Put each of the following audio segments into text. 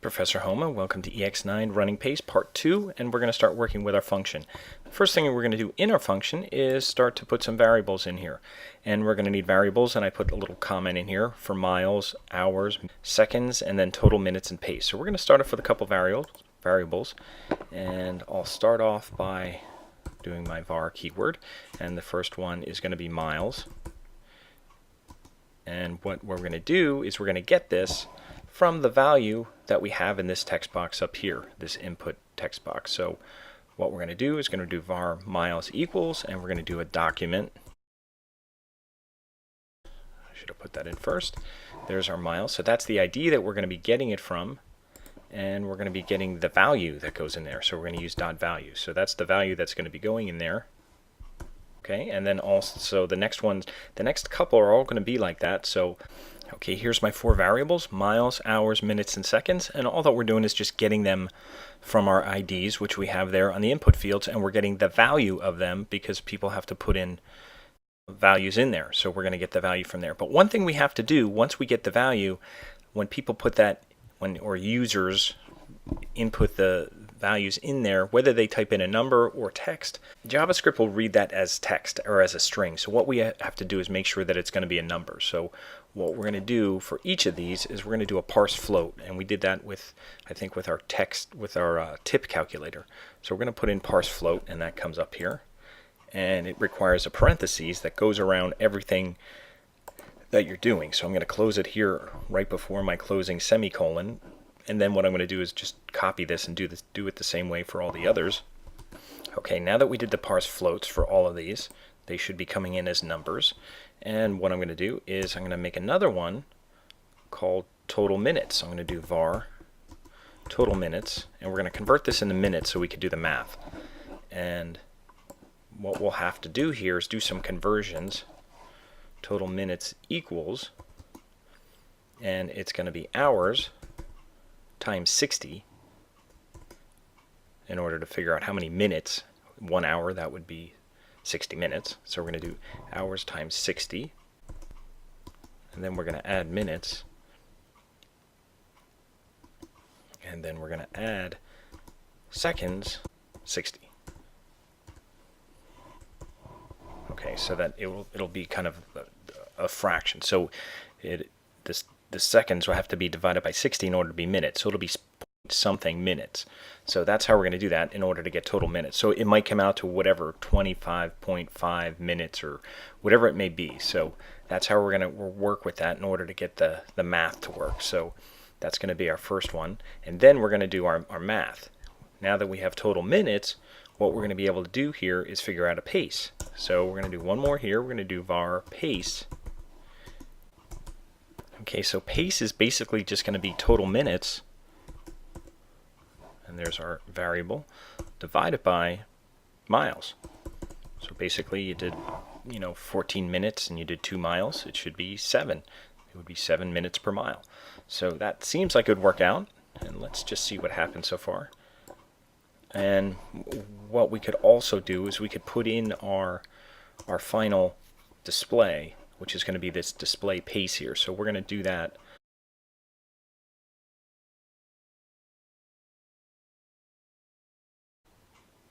Professor Homa, welcome to EX9 Running Pace Part 2, and we're going to start working with our function. The first thing we're going to do in our function is start to put some variables in here. And we're going to need variables, and I put a little comment in here for miles, hours, seconds, and then total minutes and pace. So we're going to start off with a couple variables, and I'll start off by doing my var keyword, and the first one is going to be miles. And what we're going to do is we're going to get this from the value that we have in this text box up here, this input text box. So what we're going to do is going to do var miles equals, and we're going to do a document. I should have put that in first. There's our miles. So that's the ID that we're going to be getting it from, and we're going to be getting the value that goes in there. So we're going to use .value. So that's the value that's going to be going in there. Okay, and then also the next couple are all going to be like that. So okay, here's my four variables: miles, hours, minutes, and seconds. And all that we're doing is just getting them from our IDs, which we have there on the input fields, and we're getting the value of them because people have to put in values in there. So we're going to get the value from there. But one thing we have to do once we get the value, when people put that, or users input the values in there, whether they type in a number or text, JavaScript will read that as text or as a string. So what we have to do is make sure that it's going to be a number. So what we're going to do for each of these is we're going to do a parse float, and we did that with, I think, with our text, with our tip calculator. So we're going to put in parse float, and that comes up here, and it requires a parentheses that goes around everything that you're doing. So I'm going to close it here right before my closing semicolon. And then what I'm going to do is just copy this and do it the same way for all the others. Okay, now that we did the parse floats for all of these, they should be coming in as numbers. And what I'm going to do is I'm going to make another one called total minutes. I'm going to do var total minutes, and we're going to convert this into minutes so we could do the math. And what we'll have to do here is do some conversions. Total minutes equals, and it's going to be hours times 60 in order to figure out how many minutes. 1 hour, that would be 60 minutes. So we're going to do hours times 60, and then we're going to add minutes, and then we're going to add seconds 60. Okay, so that it'll be kind of a fraction. So the seconds will have to be divided by 60 in order to be minutes. So it'll be something minutes. So that's how we're going to do that in order to get total minutes. So it might come out to whatever, 25.5 minutes or whatever it may be. So that's how we're going to work with that in order to get the math to work. So that's going to be our first one. And then we're going to do our math. Now that we have total minutes, what we're going to be able to do here is figure out a pace. So we're going to do one more here. We're going to do var pace. Okay, so pace is basically just going to be total minutes, and there's our variable, divided by miles. So basically you did 14 minutes and you did 2 miles. It should be 7. It would be 7 minutes per mile. So that seems like it would work out, and let's just see what happens so far. And what we could also do is we could put in our final display, which is going to be this display pace here. So we're going to do that.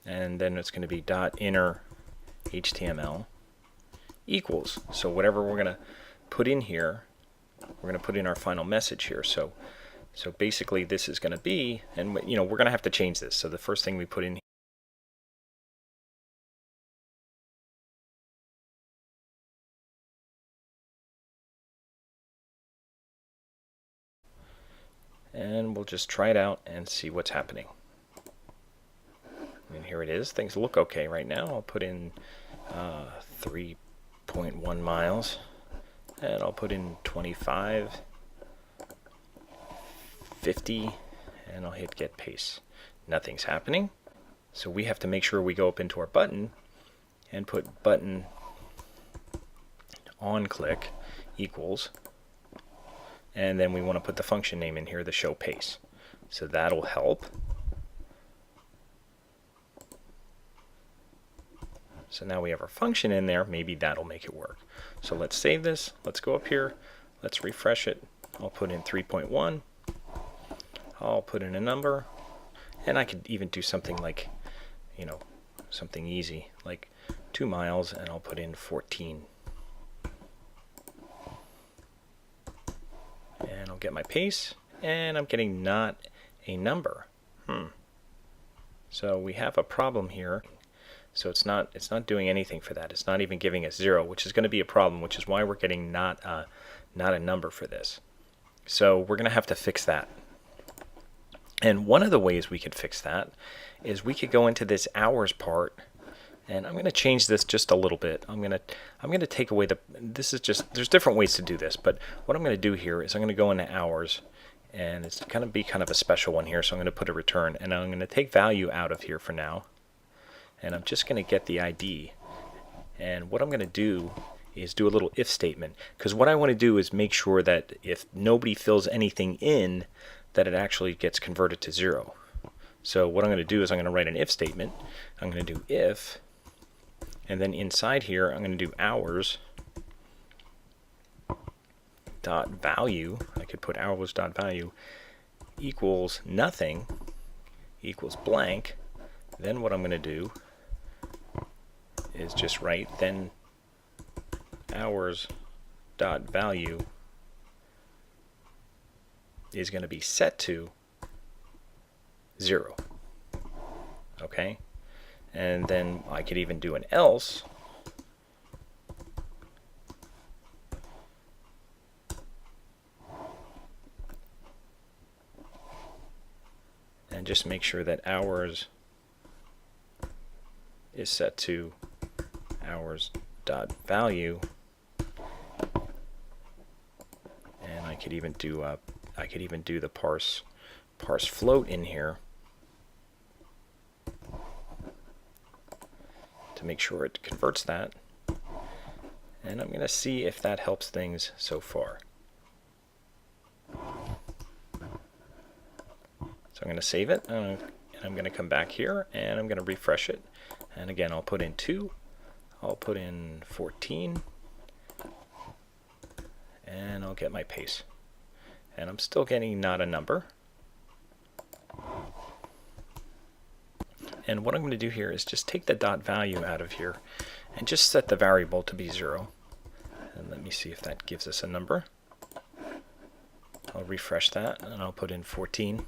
And then it's going to be .innerHTML equals. So whatever we're going to put in here, we're going to put in our final message here. So basically this is going to be, and we're going to have to change this. So the first thing we put in here, and we'll just try it out and see what's happening. And here it is. Things look okay right now. I'll put in 3.1 miles, and I'll put in 25, 50, and I'll hit get pace. Nothing's happening. So we have to make sure we go up into our button and put button on click equals, and then we want to put the function name in here, the showPace. So that'll help. So now we have our function in there. Maybe that'll make it work. So let's save this. Let's go up here. Let's refresh it. I'll put in 3.1. I'll put in a number, and I could even do something like, something easy, like 2 miles, and I'll put in 14. And I'll get my pace, and I'm getting not a number. So we have a problem here. So it's not doing anything for that. It's not even giving us 0, which is going to be a problem, which is why we're getting not a number for this. So we're going to have to fix that. And one of the ways we could fix that is we could go into this hours part, and I'm going to change this just a little bit. I'm going to take away this is just, there's different ways to do this, but what I'm going to do here is I'm going to go into hours, and it's going to be kind of a special one here, so I'm going to put a return, and I'm going to take value out of here for now. And I'm just going to get the ID. And what I'm going to do is do a little if statement. Because what I want to do is make sure that if nobody fills anything in, that it actually gets converted to 0. So what I'm going to do is I'm going to write an if statement. I'm going to do if, and then inside here I'm going to do hours dot value. I could put hours dot value equals nothing equals blank. Then what I'm going to do is just write then hours dot value is going to be set to 0. Okay, and then I could even do an else. And just make sure that hours is set to hours dot value, and I could even do the parse float in here to make sure it converts that, and I'm going to see if that helps things so far. So I'm going to save it, and I'm going to come back here, and I'm going to refresh it. And again, I'll put in 2, I'll put in 14, and I'll get my pace. And I'm still getting not a number. And what I'm going to do here is just take the dot value out of here and just set the variable to be 0. And let me see if that gives us a number. I'll refresh that, and I'll put in 14.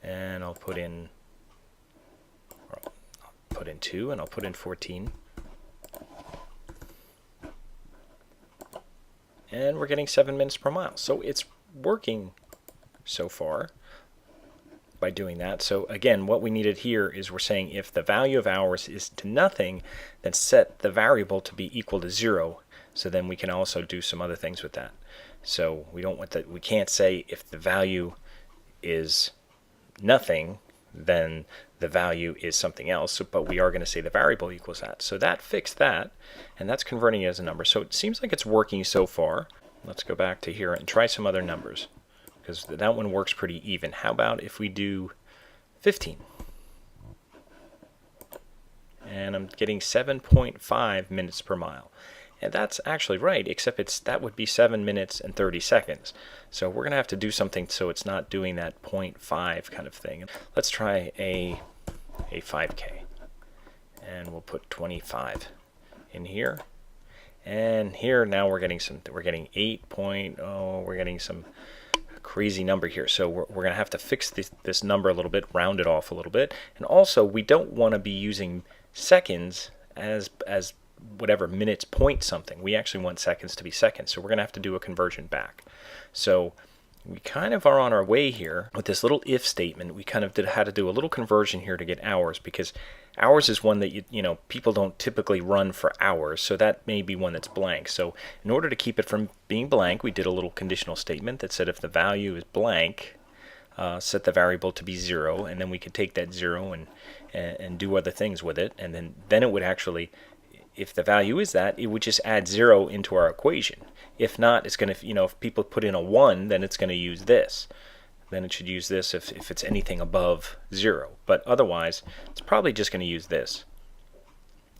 And I'll put in 2, and I'll put in 14. And we're getting 7 minutes per mile. So it's working so far by doing that. So again, what we needed here is we're saying if the value of hours is to nothing, then set the variable to be equal to 0. So then we can also do some other things with that. So we don't want that. We can't say if the value is nothing, then the value is something else, but we are going to say the variable equals that. So that fixed that, and that's converting it as a number. So it seems like it's working so far. Let's go back to here and try some other numbers, because that one works pretty even. How about if we do 15? And I'm getting 7.5 minutes per mile. And that's actually right, except that would be 7 minutes and 30 seconds. So we're going to have to do something so it's not doing that 0.5 kind of thing. Let's try a 5K. And we'll put 25 in here. And here now we're getting 8.0, we're getting some crazy number here. So we're going to have to fix this number a little bit, round it off a little bit. And also we don't want to be using seconds as whatever minutes point something. We actually want seconds to be seconds, so we're going to have to do a conversion back. So we kind of are on our way here with this little if statement. We kind of had to do a little conversion here to get hours, because hours is one that people don't typically run for hours, so that may be one that's blank. So in order to keep it from being blank, we did a little conditional statement that said if the value is blank, set the variable to be 0, and then we could take that 0 and do other things with it, and then it would actually, if the value is that, it would just add 0 into our equation. If not, it's going to, if people put in a 1, then it's going to use this. Then it should use this if it's anything above 0. But otherwise, it's probably just going to use this.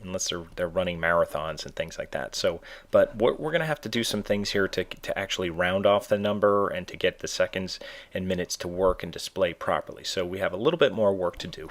unless they're running marathons and things like that. So, but we're going to have to do some things here to actually round off the number and to get the seconds and minutes to work and display properly. So we have a little bit more work to do.